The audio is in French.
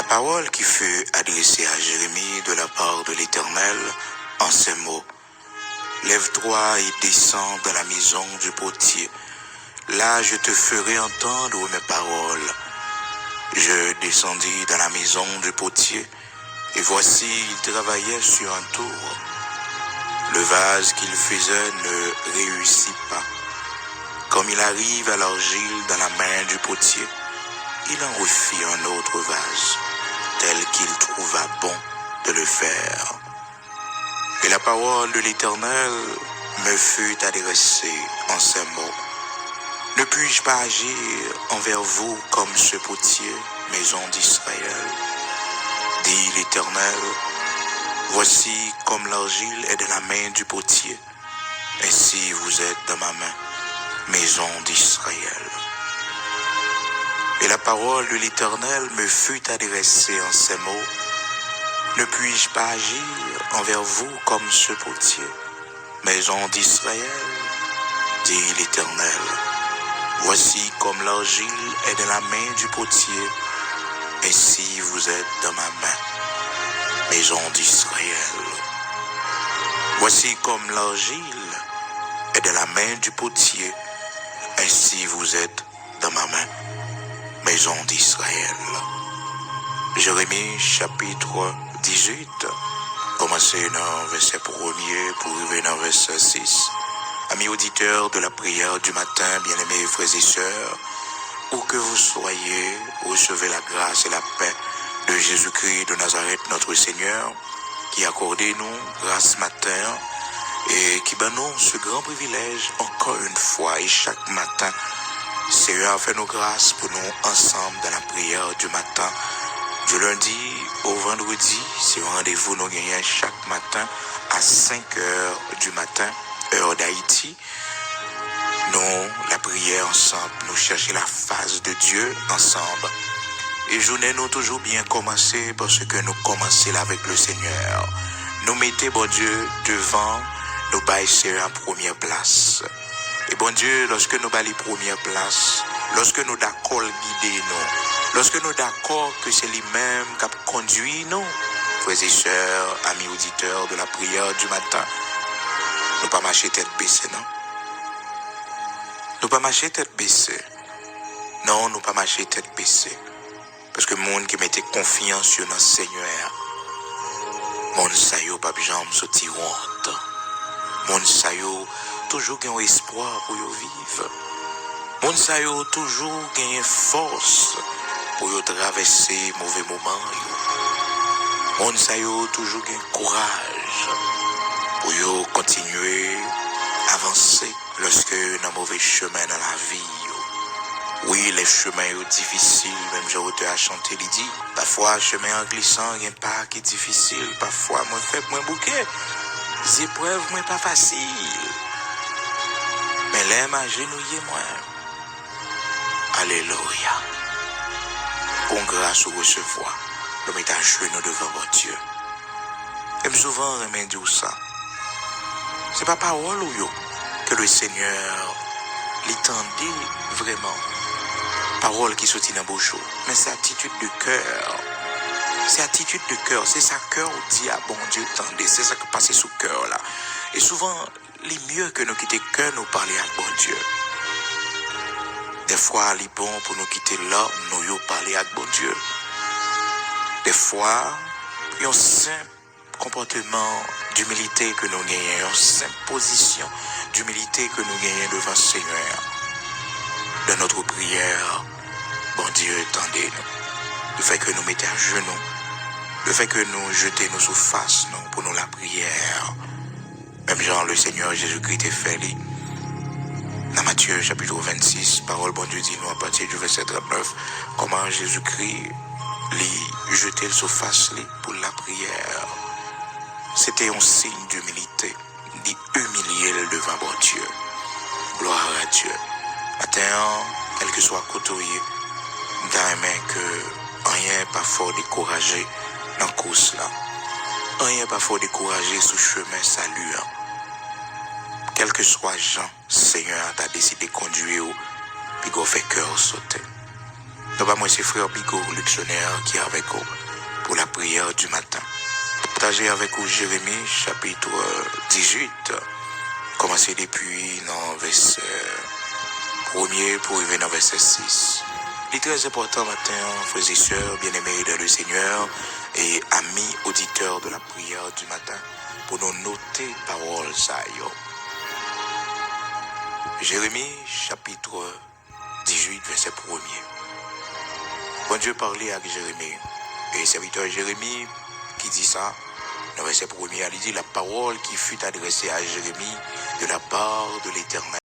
parole qui fut adressée à Jérémie de la part de l'Éternel en ces mots. Lève-toi et descends dans la maison du potier. Là je te ferai entendre mes paroles. Je descendis dans la maison du potier, et voici il travaillait sur un tour. Le vase qu'il faisait ne réussit pas. Comme il arrive à l'argile dans la main du potier, il en refit un autre vase, tel qu'il trouva bon de le faire. Et la parole de l'Éternel me fut adressée en ces mots. Ne puis-je pas agir envers vous comme ce potier, maison d'Israël? Dit l'Éternel, voici comme l'argile est dans la main du potier, ainsi vous êtes dans ma main, maison d'Israël. Et la parole de l'Éternel me fut adressée en ces mots. Ne puis-je pas agir envers vous comme ce potier, maison d'Israël? Dit l'Éternel. Voici comme l'argile est dans la main du potier, ainsi vous êtes dans ma main, maison d'Israël. Voici comme l'argile est dans la main du potier, ainsi vous êtes dans ma main, maison d'Israël. Jérémie chapitre 18, commencez dans verset 1er pour arriver dans verset 6. Amis auditeurs de la prière du matin, bien-aimés frères et sœurs, où que vous soyez, recevez la grâce et la paix de Jésus-Christ de Nazareth, notre Seigneur, qui accordez nous grâce matin et qui nous ce grand privilège encore une fois et chaque matin. Seigneur, fait nos grâces pour nous ensemble dans la prière du matin. Du lundi au vendredi, c'est un rendez-vous nous gagnons chaque matin à 5 heures du matin, heure d'Haïti. Nous, la prière ensemble, nous chercher la face de Dieu ensemble. Et journée nous toujours bien commencé parce que nous commençons avec le Seigneur. Nous mettons, bon Dieu, devant, nous baissons en première place. Et bon Dieu, lorsque nous baillons première place, lorsque nous d'accord guider nous, lorsque nous d'accord que c'est lui-même qui a conduit nous, frères et sœurs, amis auditeurs de la prière du matin, nous pas marcher tête baissée, non? Nous pas marcher tête baissée. Non, nous pas marcher tête baissée. Parce que le monde qui mettait confiance sur notre Seigneur, monde ça yo pas jambe sortir honte. Monde ça yo toujours gagne espoir pour yo vivre. Monde ça yo toujours gagne force pour yo traverser mauvais moments yo. Monde ça yo toujours gagne courage pour yo continuer avancer lorsque dans mauvais chemin dans la vie yo. Oui, les chemins sont difficiles, même j'ai autant à chanter, il dit. Parfois, chemin en glissant, il n'y a pas qui est difficile. Parfois, moi, fait moins bouquet. Les épreuves, moi, pas facile. Mais là, ma genouillé, moi. Alléluia. Qu'on grâce au recevoir. Nous mettons à genoux devant votre Dieu. Et souvent, on remet dire ça. C'est pas parole ou yo que le Seigneur l'étendit vraiment. Parole qui sortit dans bouche, mais c'est attitude de cœur. C'est attitude de cœur, c'est ça cœur dit à bon Dieu tendez, c'est ça qui passe sous cœur là. Et souvent, les mieux que nous quitter cœur, nous parler à bon Dieu. Des fois, il est bon pour nous quitter là, nous parler à bon Dieu. Des fois, il y a un simple comportement d'humilité que nous gagnons, une simple position d'humilité que nous gagnons devant le Seigneur. Dans notre prière, bon Dieu, tendez-nous. Le fait que nous mettons à genoux, le fait que nous jetons nos sous face, nous, pour nous la prière. Même genre, le Seigneur Jésus-Christ est fait, dans Matthieu chapitre 26, parole bon Dieu dit nous à partir du verset 39, comment Jésus-Christ lui jetait sous face pour la prière. C'était un signe d'humilité, d'humilier devant bon Dieu. Gloire à Dieu. Matin, quel que soit côtoyé, d'aimé que rien pas fort découragé dans la course là. Rien pas fort découragé sur chemin saluant. Quel que soit Jean, Seigneur t'a décidé de conduire, puis qu'on fait cœur sauter. Non, pas moi, c'est frère Bigot, Luxonnaire, qui est avec vous pour la prière du matin. Partager avec vous Jérémie, chapitre 18, commencez depuis dans verset 1er pour arriver dans verset 6. Il est très important matin, frères et sœurs, bien-aimés dans le Seigneur et amis auditeurs de la prière du matin, pour nous noter paroles ça. Jérémie, chapitre 18, verset 1er. Bon Dieu parlait avec Jérémie, et serviteur Jérémie qui dit ça, dans verset 1er, il dit la parole qui fut adressée à Jérémie de la part de l'Éternel.